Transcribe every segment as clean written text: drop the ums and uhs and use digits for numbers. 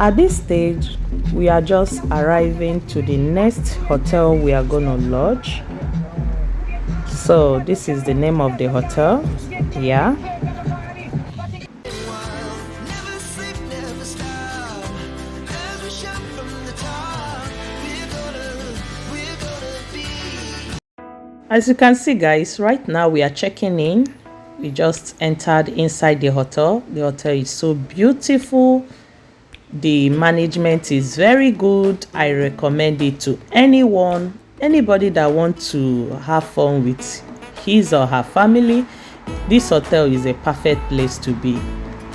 At this stage, we are just arriving to the next hotel we are gonna lodge. So this is the name of the hotel. Yeah. As you can see, guys, right now we are checking in. We just entered inside the hotel. The hotel is so beautiful. The management is very good. I recommend it to anybody that wants to have fun with his or her family. This hotel is a perfect place to be.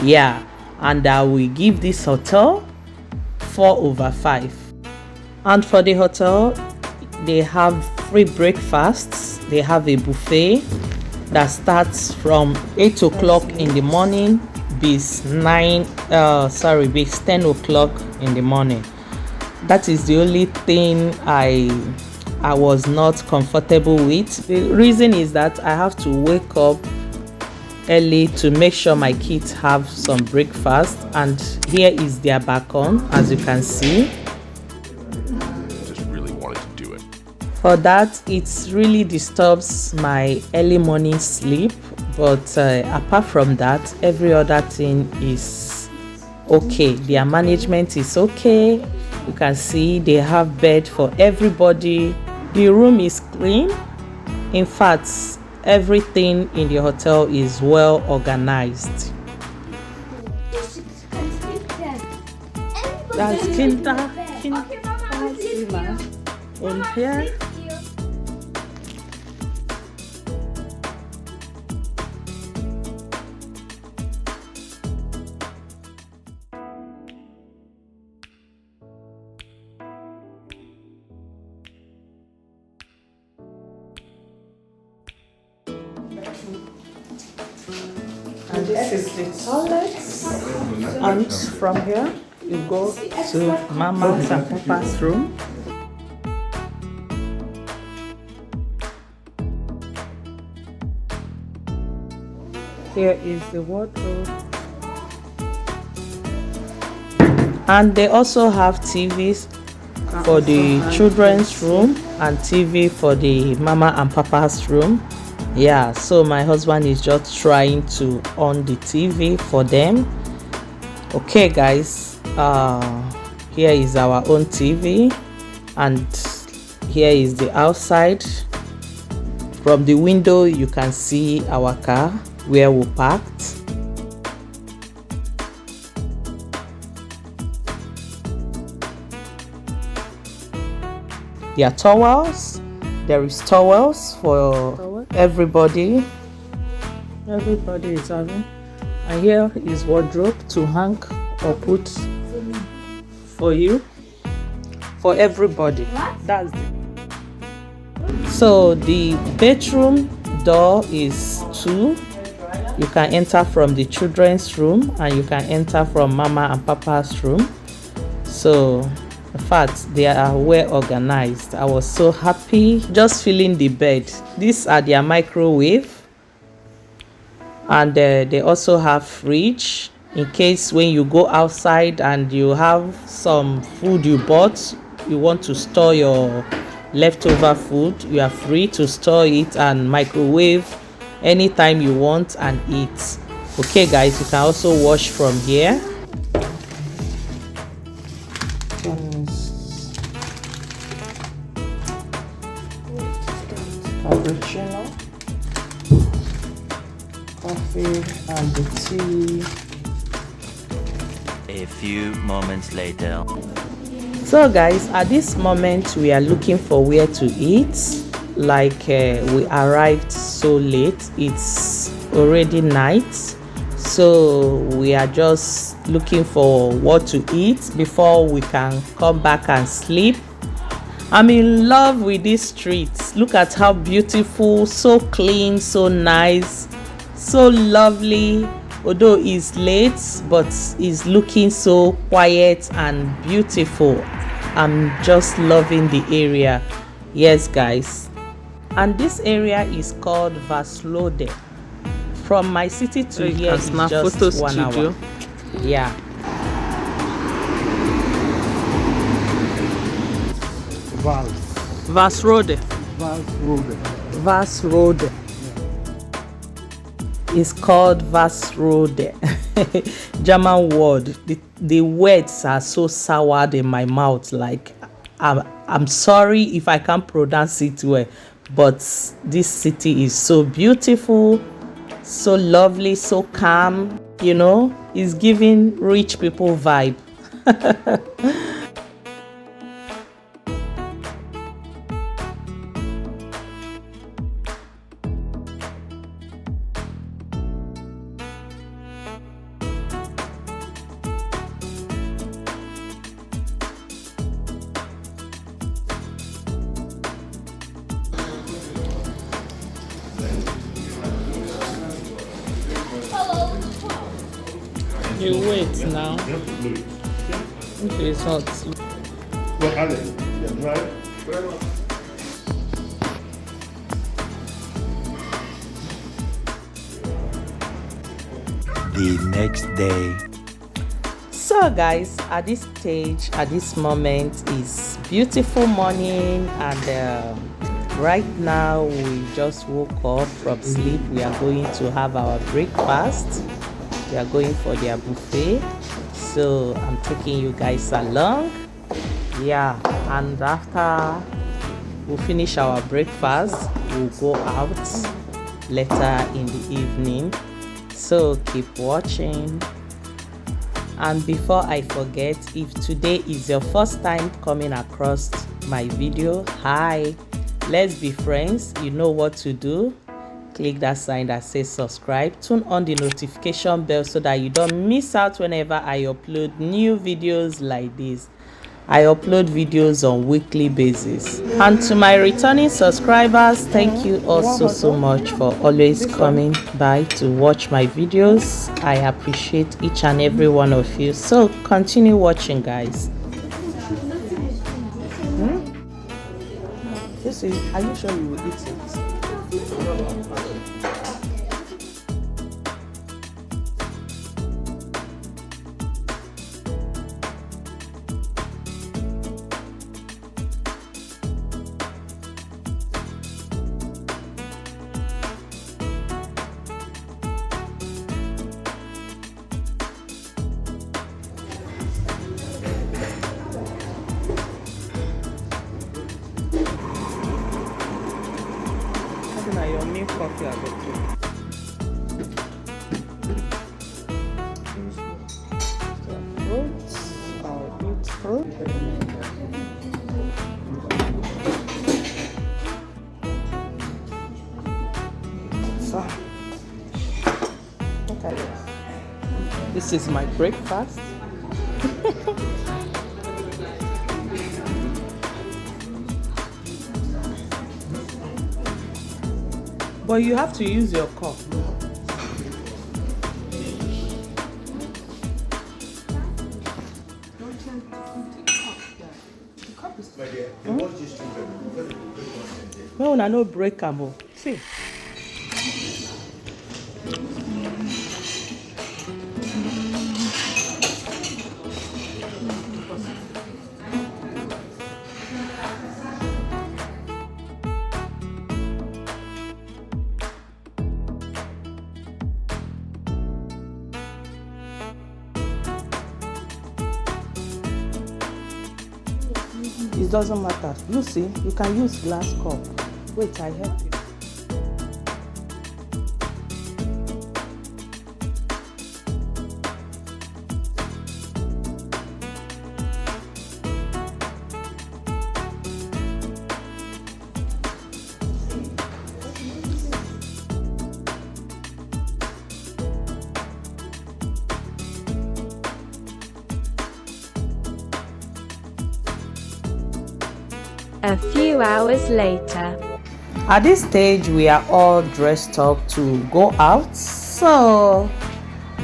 Yeah, and I will give this hotel 4/5. And for the hotel, they have free breakfasts. They have a buffet that starts from 8 o'clock in the morning bis 10 o'clock in the morning. That is the only thing I was not comfortable with. The reason is that I have to wake up early to make sure my kids have some breakfast, and here is their balcony, as you can see. For that, it really disturbs my early morning sleep, but apart from that, every other thing is okay. Their management is okay. You can see they have bed for everybody. The room is clean. In fact, everything in the hotel is well organized. That's Kinta in here. And this is the toilet, and from here you go to Mama's and Papa's room. Here is the wardrobe, and they also have TVs for the children's room and TV for the Mama and Papa's room. Yeah, so my husband is just trying to on the TV for them. Okay, guys, here is our own TV, and here is the outside. From the window you can see our car where we parked. There are towels. There is towels for everybody. Everybody is having. And here is wardrobe to hang or put for you, for everybody. That's it. So the bedroom door is 2. You can enter from the children's room, and you can enter from Mama and Papa's room. So in fact, they are well organized. I was so happy just feeling the bed. These are their microwave, and they also have fridge in case when you go outside and you have some food you bought, you want to store your leftover food, you are free to store it and microwave anytime you want and eat. Okay, guys, you can also wash from here. Cappuccino, coffee, and the tea. A few moments later. So guys, at this moment we are looking for where to eat. Like we arrived so late, it's already night, so we are just looking for what to eat before we can come back and sleep. I'm in love with these streets. Look at how beautiful, so clean, so nice, so lovely. Although it's late, but it's looking so quiet and beautiful. I'm just loving the area. Yes, guys. And this area is called Walsrode. From my city to here is just 1 hour. Yeah. Walsrode. Walsrode. Walsrode. It's called Walsrode. German word. The words are so soured in my mouth. Like, I'm sorry if I can't pronounce it well, but this city is so beautiful, so lovely, so calm. You know, it's giving rich people vibe. You wait now. If it's hot. The next day. So guys, at this stage, at this moment, is beautiful morning, and right now we just woke up from sleep. We are going to have our breakfast. We are going for their buffet, so I'm taking you guys along. Yeah, and after we finish our breakfast, we'll go out later in the evening, so keep watching. And before I forget, if today is your first time coming across my video, hi, let's be friends. You know what to do. Click that sign that says subscribe, turn on the notification bell so that you don't miss out whenever I upload new videos like this. I upload videos on weekly basis. And to my returning subscribers, thank you also so much for always coming by to watch my videos. I appreciate each and every one of you, so continue watching, guys. This is, are you sure you will eat it? Your milk coffee, I fruits, I'll eat fruit. So, okay, this is my breakfast. But you have to use your cup. No, I no break am. See. It doesn't matter. You see, you can use glass cup. Wait, I help you. A few hours later. At this stage, we are all dressed up to go out. So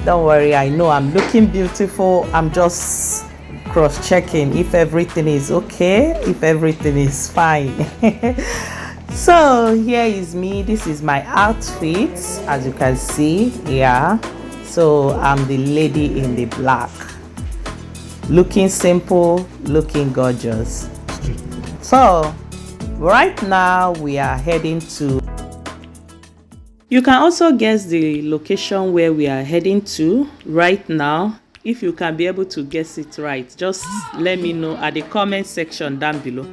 don't worry, I know I'm looking beautiful. I'm just cross-checking if everything is okay, if everything is fine. So here is me. This is my outfit, as you can see. Yeah, so I'm the lady in the black, looking simple, looking gorgeous. So Right now we are heading to, you can also guess the location where we are heading to right now. If you can be able to guess it right, just let me know at the comment section down below.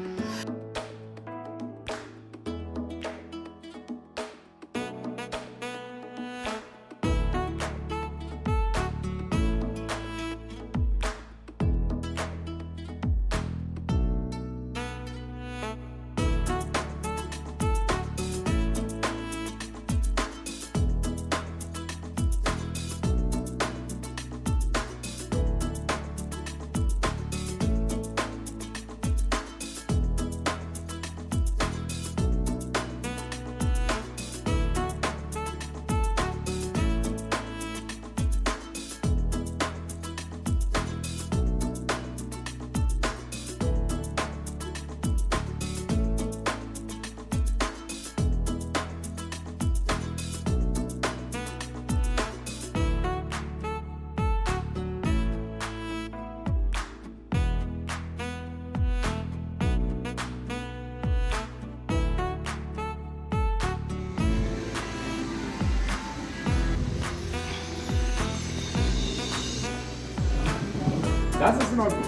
Das ist in Ordnung.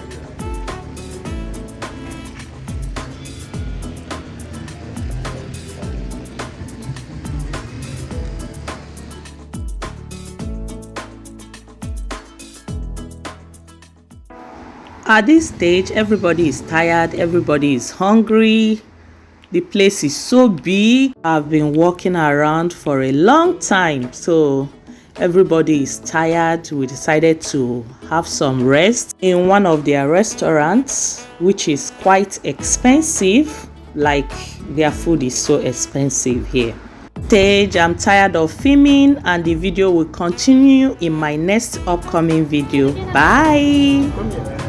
At this stage, everybody is tired, everybody is hungry. The place is so big. I've been walking around for a long time, so everybody is tired. We decided to have some rest in one of their restaurants, which is quite expensive. Like, their food is so expensive here. I'm tired of filming, and the video will continue in my next upcoming video. Bye.